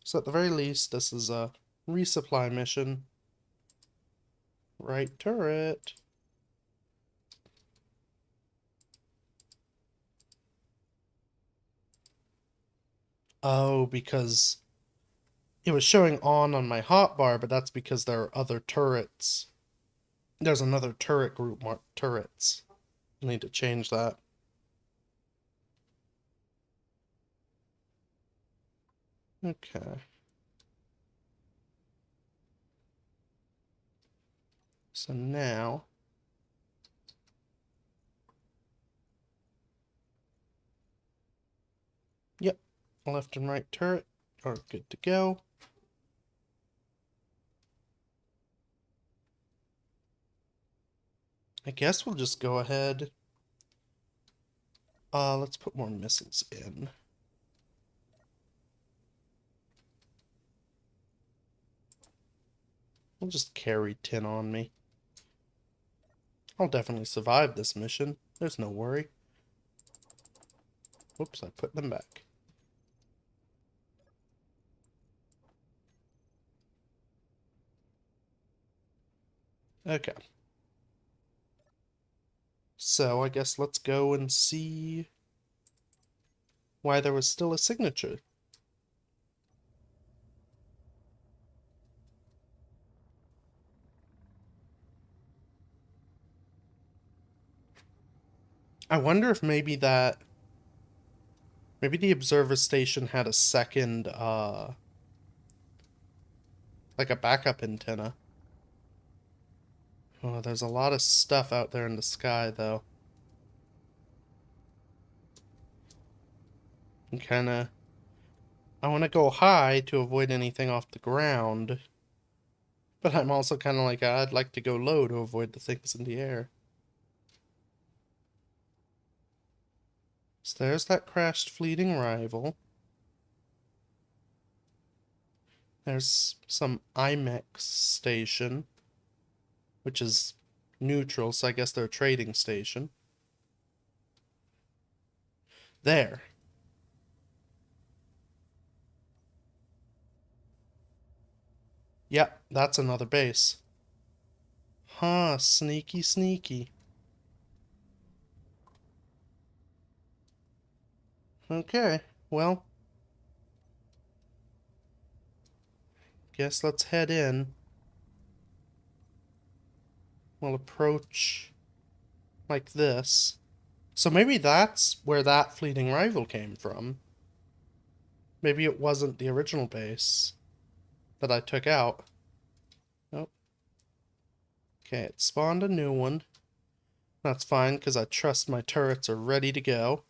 So at the very least, this is a resupply mission. Right turret. Oh, because it was showing on my hotbar, but that's because there are other turrets. There's another turret group marked turrets. I need to change that. Okay. So now... Yep. Left and right turret are good to go. I guess we'll just go ahead. Let's put more missiles in. I'll just carry 10 on me. I'll definitely survive this mission. There's no worry. Whoops, I put them back. Okay. So I guess let's go and see why there was still a signature. I wonder if maybe the observer station had a second, like a backup antenna. Oh, there's a lot of stuff out there in the sky, though. And kinda... I want to go high to avoid anything off the ground. But I'm also kind of like, I'd like to go low to avoid the things in the air. So there's that crashed fleeting rival. There's some IMEX station, which is neutral, so I guess they're a trading station. There. Yep, that's another base. Huh, sneaky, sneaky. Okay, well, guess let's head in. We'll approach like this. So maybe that's where that fleeting rival came from. Maybe it wasn't the original base that I took out. Oh. Okay, it spawned a new one. That's fine, because I trust my turrets are ready to go.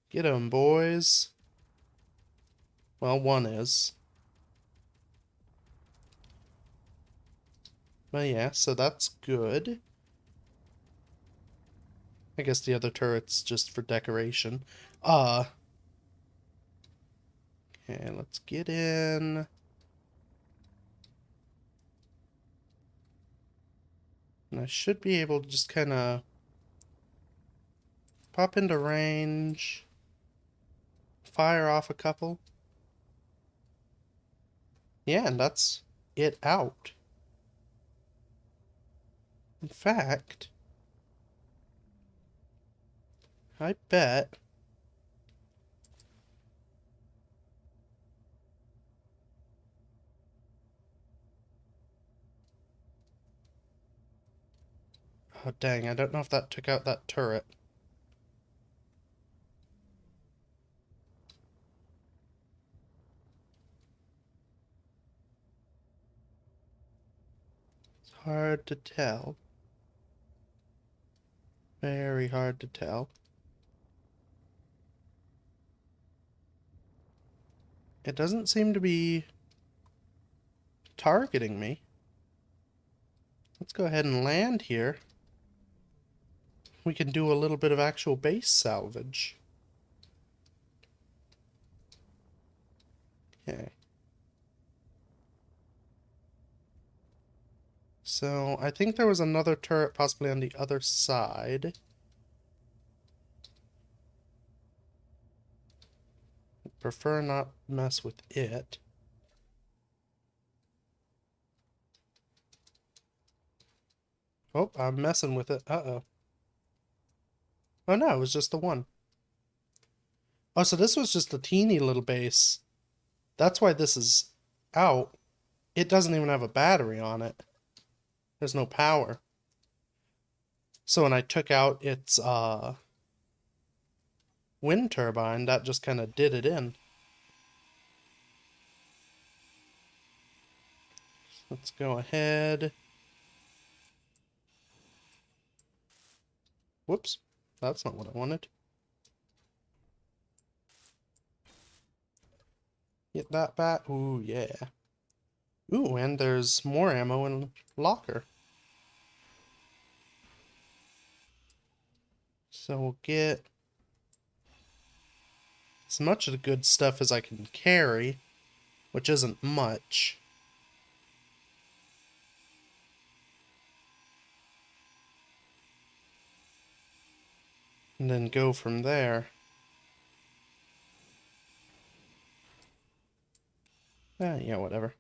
Get 'em, boys. Well, one is. But yeah, so that's good. I guess the other turret's just for decoration. Okay, let's get in. And I should be able to just kind of pop into range, fire off a couple. Yeah, and that's it out. In fact, I bet... Oh, dang, I don't know if that took out that turret. It's hard to tell. Very hard to tell. It doesn't seem to be targeting me. Let's go ahead and land here. We can do a little bit of actual base salvage. Okay. So, I think there was another turret possibly on the other side. Prefer not mess with it. Oh, I'm messing with it. Uh-oh. Oh no, it was just the one. Oh, so this was just a teeny little base. That's why this is out. It doesn't even have a battery on it. There's no power. So when I took out its wind turbine, that just kind of did it in. Let's go ahead. Whoops. That's not what I wanted. Get that bat. Ooh, yeah. Ooh, and there's more ammo in locker. So we'll get as much of the good stuff as I can carry, which isn't much. And then go from there. Yeah, whatever.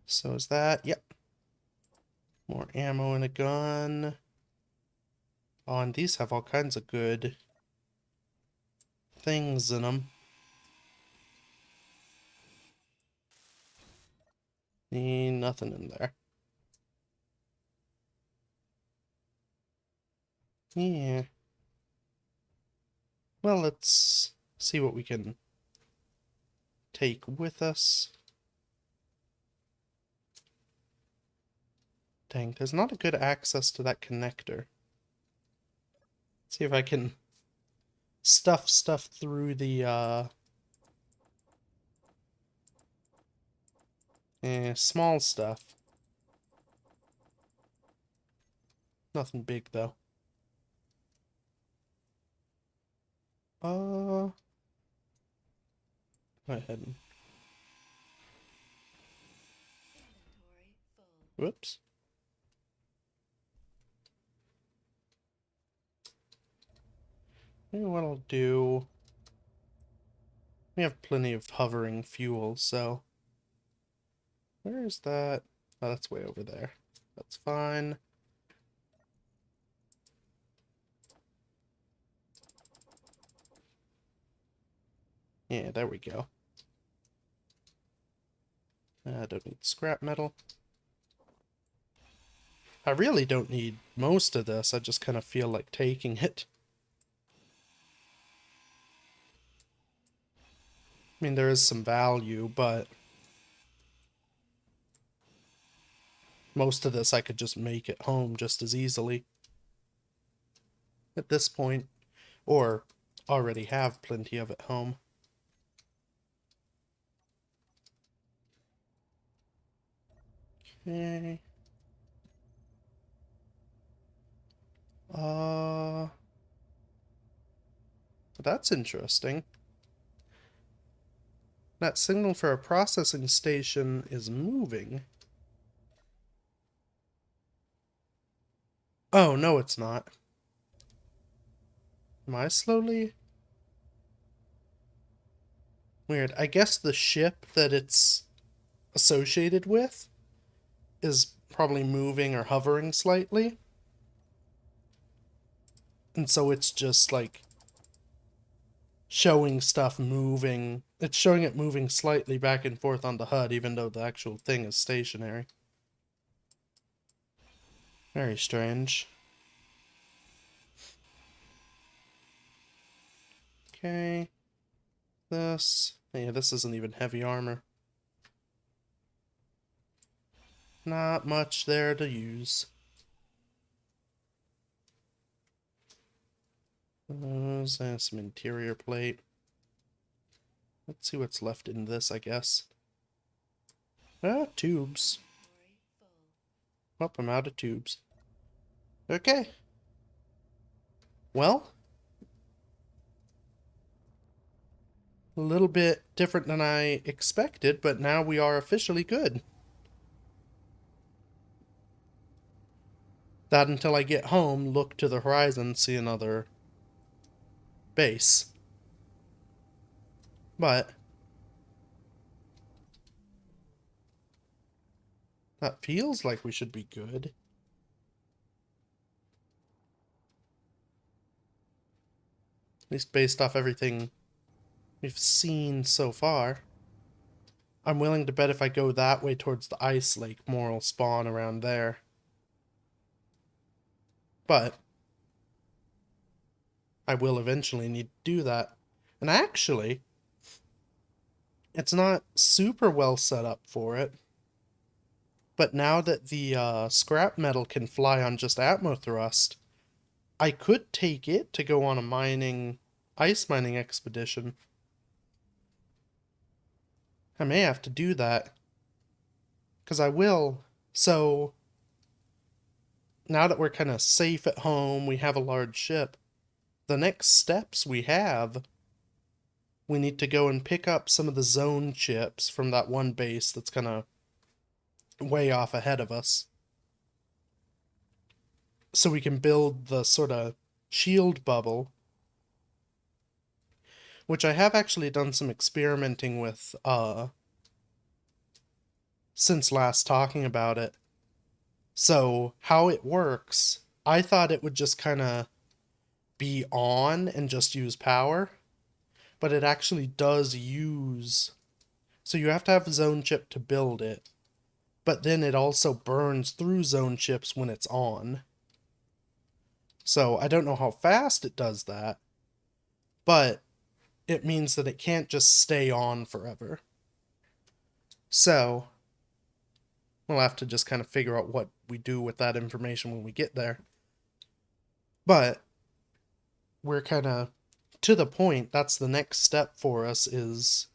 So is that? Yep. More ammo in a gun. Oh, and these have all kinds of good things in them. Nothing in there. Yeah. Well, let's see what we can take with us. Dang, there's not a good access to that connector. Let's see if I can stuff stuff through the small stuff. Nothing big though. Go ahead and whoops. Maybe what I'll do. We have plenty of hovering fuel, so where is that? Oh, that's way over there. That's fine. Yeah, there we go. I don't need scrap metal. I really don't need most of this, I just kind of feel like taking it. I mean, there is some value, but most of this I could just make at home just as easily at this point, or already have plenty of at home. Okay. That's interesting. That signal for a processing station is moving. Oh, no, it's not. Am I slowly? Weird. I guess the ship that it's associated with is probably moving or hovering slightly. And so it's just like showing stuff moving. It's showing it moving slightly back and forth on the HUD, even though the actual thing is stationary. Very strange. Okay. This. Yeah, this isn't even heavy armor. Not much there to use. Some interior plate. Let's see what's left in this, I guess. Ah, tubes. Oh, I'm out of tubes. Okay. Well, a little bit different than I expected, but now we are officially good. that until I get home, look to the horizon, see another base. But that feels like we should be good. At least based off everything we've seen so far. I'm willing to bet if I go that way towards the ice lake, more will spawn around there. But I will eventually need to do that. And actually, it's not super well set up for it. But now that the scrap metal can fly on just Atmo thrust, I could take it to go on a ice mining expedition. I may have to do that. Because I will. So, now that we're kind of safe at home, we have a large ship, the next steps we need to go and pick up some of the zone chips from that one base that's kind of way off ahead of us. So we can build the sort of shield bubble, which I have actually done some experimenting with since last talking about it. So how it works, I thought it would just kind of be on and just use power, but it actually does use... So you have to have a zone chip to build it, but then it also burns through zone chips when it's on. So I don't know how fast it does that, but it means that it can't just stay on forever. So we'll have to just kind of figure out what we do with that information when we get there. But we're kind of to the point. That's the next step for us, is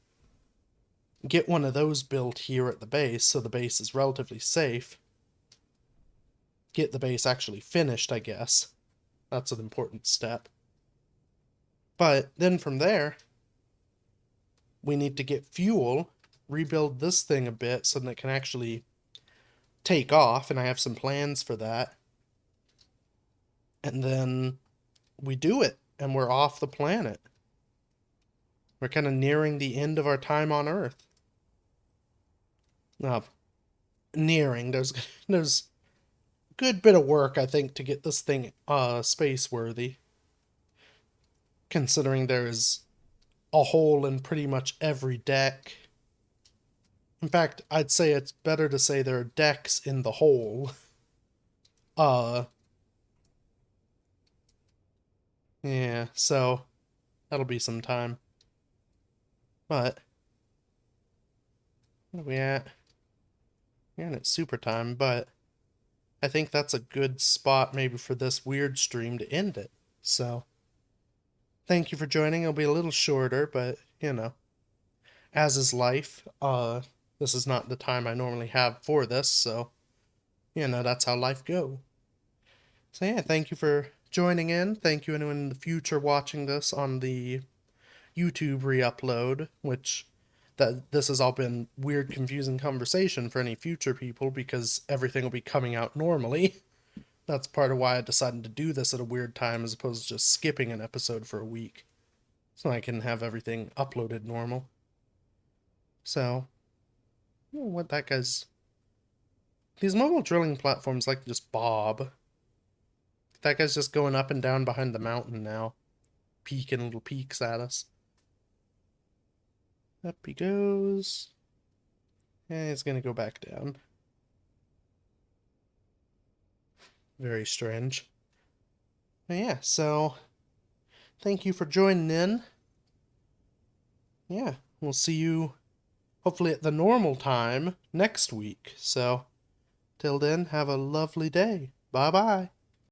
get one of those built here at the base so the base is relatively safe. Get the base actually finished, I guess. That's an important step. But then from there, we need to get fuel, rebuild this thing a bit so that it can actually take off, and I have some plans for that. And then we do it, and we're off the planet. We're kind of nearing the end of our time on Earth. Nearing. There's a good bit of work, I think, to get this thing space worthy. Considering there is a hole in pretty much every deck. In fact, I'd say it's better to say there are decks in the hole. Yeah, so that'll be some time. But where are we at? We're in at super time, but I think that's a good spot maybe for this weird stream to end it. So thank you for joining. It'll be a little shorter, but you know, as is life. This is not the time I normally have for this, so you know, that's how life goes. So yeah, thank you for joining in. Thank you anyone in the future watching this on the YouTube re-upload, which this has all been weird, confusing conversation for any future people because everything will be coming out normally. That's part of why I decided to do this at a weird time as opposed to just skipping an episode for a week, so I can have everything uploaded normal. So, you know what that guy's... These mobile drilling platforms like to just bob. That guy's just going up and down behind the mountain now, peeking little peeks at us. Up he goes. And he's gonna go back down. Very strange. But yeah, so thank you for joining in. Yeah, we'll see you hopefully at the normal time next week. So till then, have a lovely day. Bye bye.